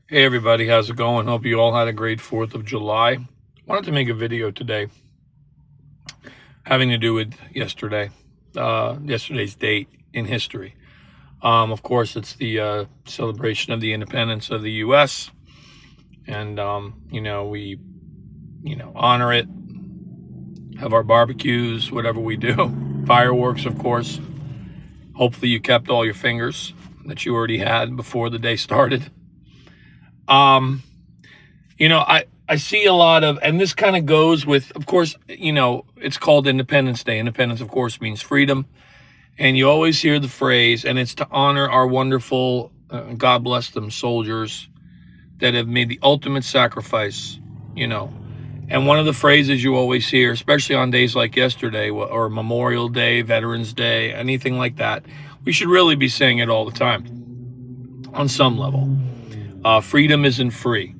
Hey everybody, how's it going? Hope you all had a great 4th of July. Wanted to make a video today having to do with yesterday's date in history. Of course, it's the celebration of the independence of the U.S. And, we, honor it, have our barbecues, whatever we do. Fireworks, of course. Hopefully you kept all your fingers that you already had before the day started. I see a lot of, and this kind of goes with, of course, it's called Independence Day. Independence, of course, means freedom. And you always hear the phrase, and it's to honor our wonderful, God bless them, soldiers that have made the ultimate sacrifice, And one of the phrases you always hear, especially on days like yesterday or Memorial Day, Veterans Day, anything like that, we should really be saying it all the time on some level. Freedom isn't free.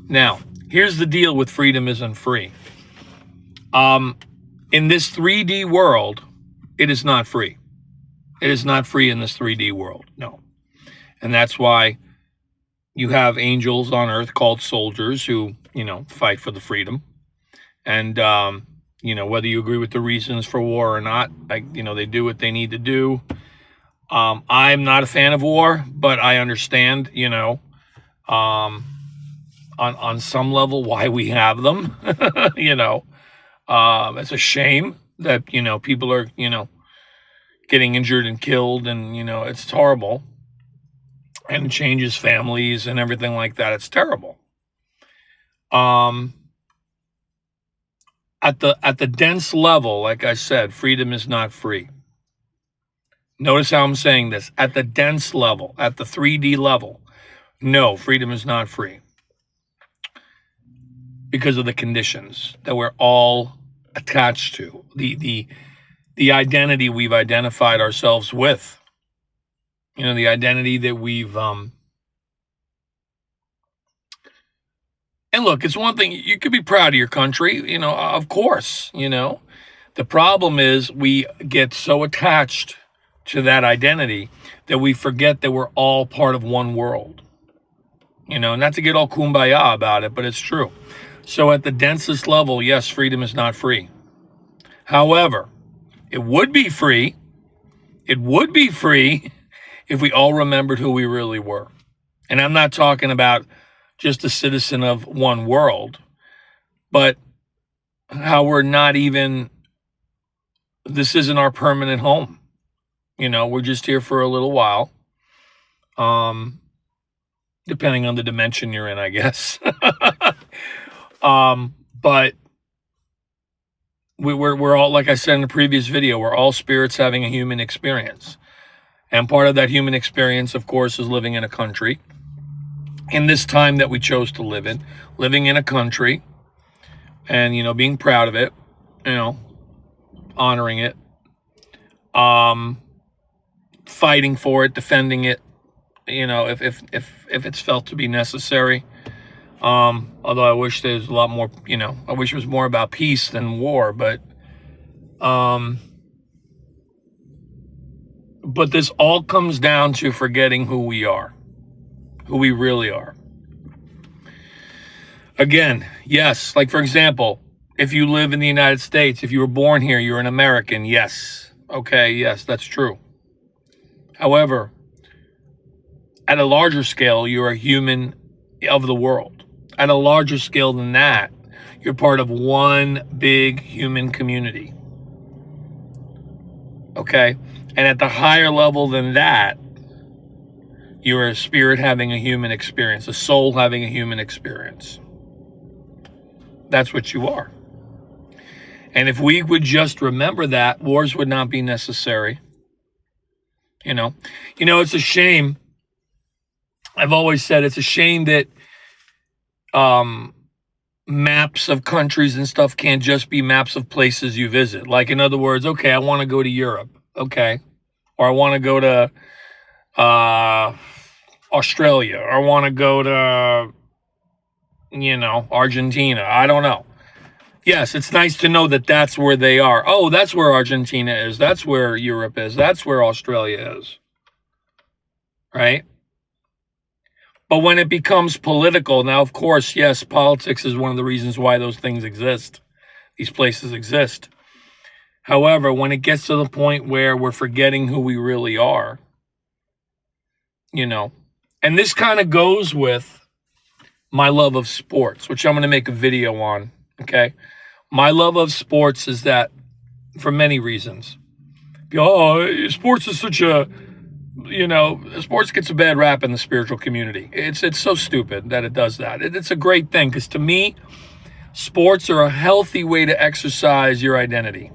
Now, here's the deal with freedom isn't free. In this 3D world, it is not free. It is not free in this 3D world, no. And that's why you have angels on earth called soldiers who, fight for the freedom. And, whether you agree with the reasons for war or not, they do what they need to do. I'm not a fan of war, but I understand, on some level why we have them. It's a shame that people are getting injured and killed, and it's horrible, and it changes families and everything like that. It's terrible. At the dense level, like I said, freedom is not free. Notice how I'm saying this. At the dense level, at the 3D level, no, freedom is not free. Because of the conditions that we're all attached to, the identity we've identified ourselves with, the identity that we've and look, it's one thing, you could be proud of your country, of course. The problem is we get so attached to that identity that we forget that we're all part of one world. Not to get all kumbaya about it, but it's true. So at the densest level, yes, freedom is not free. However, it would be free. It would be free if we all remembered who we really were. And I'm not talking about just a citizen of one world, but how we're not even, this isn't our permanent home. We're just here for a little while. Depending on the dimension you're in, I guess. But we're all, like I said in the previous video, we're all spirits having a human experience. And part of that human experience, of course, is living in a country. In this time that we chose to live in, living in a country and, being proud of it, honoring it, fighting for it, defending it, if it's felt to be necessary. Although I wish there's a lot more, I wish it was more about peace than war, but this all comes down to forgetting who we are, who we really are. Again, yes, like for example, if you live in the United States, if you were born here, you're an American, yes. Okay, yes, that's true. However, at a larger scale, you're a human of the world. At a larger scale than that, you're part of one big human community. Okay? And at the higher level than that, you're a spirit having a human experience, a soul having a human experience. That's what you are. And if we would just remember that, wars would not be necessary. It's a shame. I've always said it's a shame that maps of countries and stuff can't just be maps of places you visit. Like, in other words, okay, I want to go to Europe. Okay. Or I want to go to Australia. Or I want to go to, Argentina. I don't know. Yes, it's nice to know that that's where they are. Oh, that's where Argentina is. That's where Europe is. That's where Australia is. Right? But when it becomes political, now, of course, yes, politics is one of the reasons why those things exist. These places exist. However, when it gets to the point where we're forgetting who we really are, and this kind of goes with my love of sports, which I'm going to make a video on, okay? My love of sports is that for many reasons. Sports is such a, sports gets a bad rap in the spiritual community. It's so stupid that it does that. It's a great thing because to me, sports are a healthy way to exercise your identity.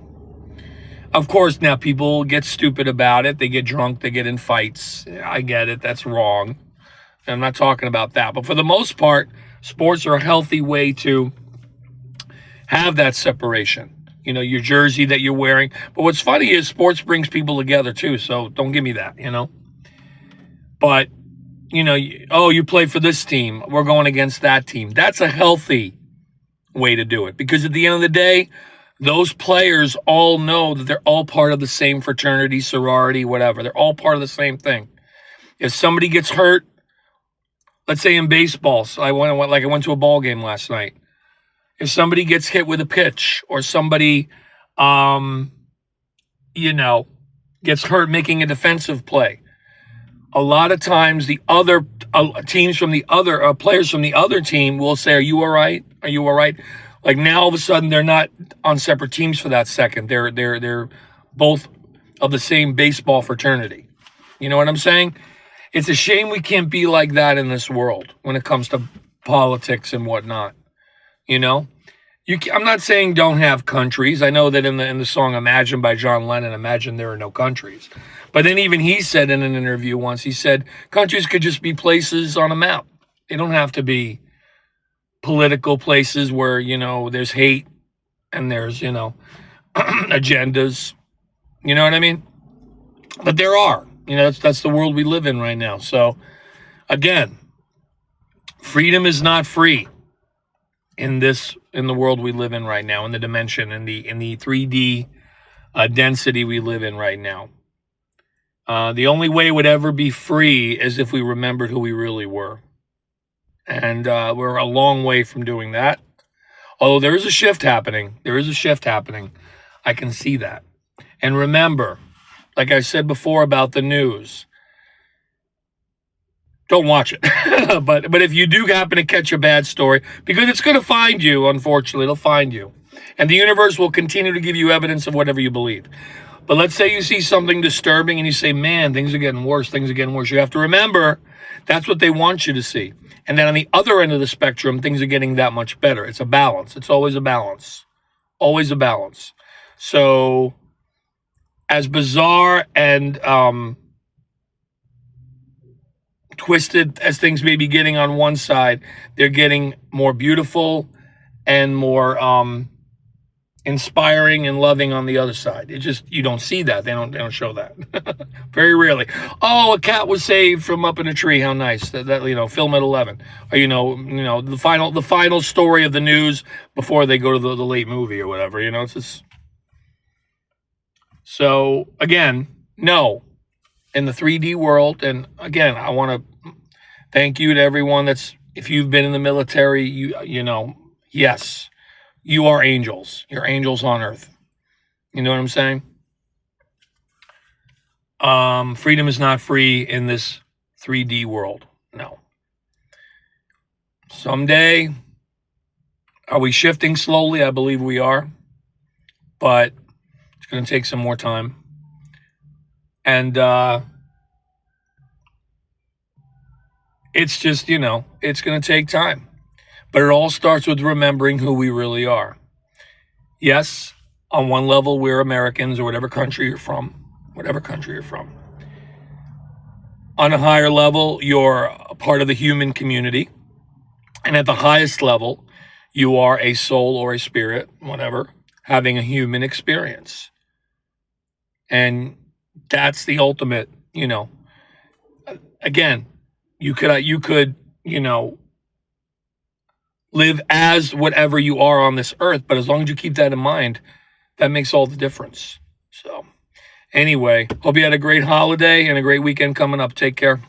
Of course, now people get stupid about it. They get drunk. They get in fights. I get it. That's wrong. I'm not talking about that. But for the most part, sports are a healthy way to have that separation. Your jersey that you're wearing. But what's funny is sports brings people together too. So don't give me that, But, you play for this team. We're going against that team. That's a healthy way to do it. Because at the end of the day, those players all know that they're all part of the same fraternity, sorority, whatever. They're all part of the same thing. If somebody gets hurt, let's say in baseball, so I went to a ball game last night. If somebody gets hit with a pitch or somebody, gets hurt making a defensive play, a lot of times the other teams from the other players from the other team will say, "Are you all right? Are you all right?" Like now, all of a sudden, they're not on separate teams for that second. They're both of the same baseball fraternity. You know what I'm saying? It's a shame we can't be like that in this world when it comes to politics and whatnot. I'm not saying don't have countries. I know that in the song "Imagine" by John Lennon, imagine there are no countries. But then even he said in an interview once, he said countries could just be places on a map. They don't have to be political places where, there's hate and there's, agendas. You know what I mean? But there are. That's the world we live in right now. So, again, freedom is not free in the world we live in right now, in the dimension, in the 3D density we live in right now. The only way it would ever be free is if we remembered who we really were. And we're a long way from doing that. Although there is a shift happening. I can see that. And remember, like I said before about the news, don't watch it. but if you do happen to catch a bad story, because it's going to find you, unfortunately, it'll find you. And the universe will continue to give you evidence of whatever you believe. But let's say you see something disturbing and you say, man, things are getting worse. You have to remember that's what they want you to see. And then on the other end of the spectrum, things are getting that much better. It's a balance. It's always a balance. Always a balance. So as bizarre and twisted as things may be getting on one side, they're getting more beautiful and more inspiring and loving on the other side. It just, you don't see that. They don't show that. Very rarely. Oh, a cat was saved from up in a tree. How nice. That film at 11. Or the final story of the news before they go to the late movie or whatever. It's just. So again, no, in the 3D world, and again, I want to thank you to everyone if you've been in the military, yes, you are angels. You're angels on earth. You know what I'm saying? Freedom is not free in this 3D world. No. Someday, are we shifting slowly? I believe we are. But it's going to take some more time. And it's just, it's going to take time. But it all starts with remembering who we really are. Yes, on one level, we're Americans or whatever country you're from. On a higher level, you're a part of the human community. And at the highest level, you are a soul or a spirit, whatever, having a human experience. And that's the ultimate, again, you could, live as whatever you are on this earth, but as long as you keep that in mind, that makes all the difference. So anyway, hope you had a great holiday and a great weekend coming up. Take care.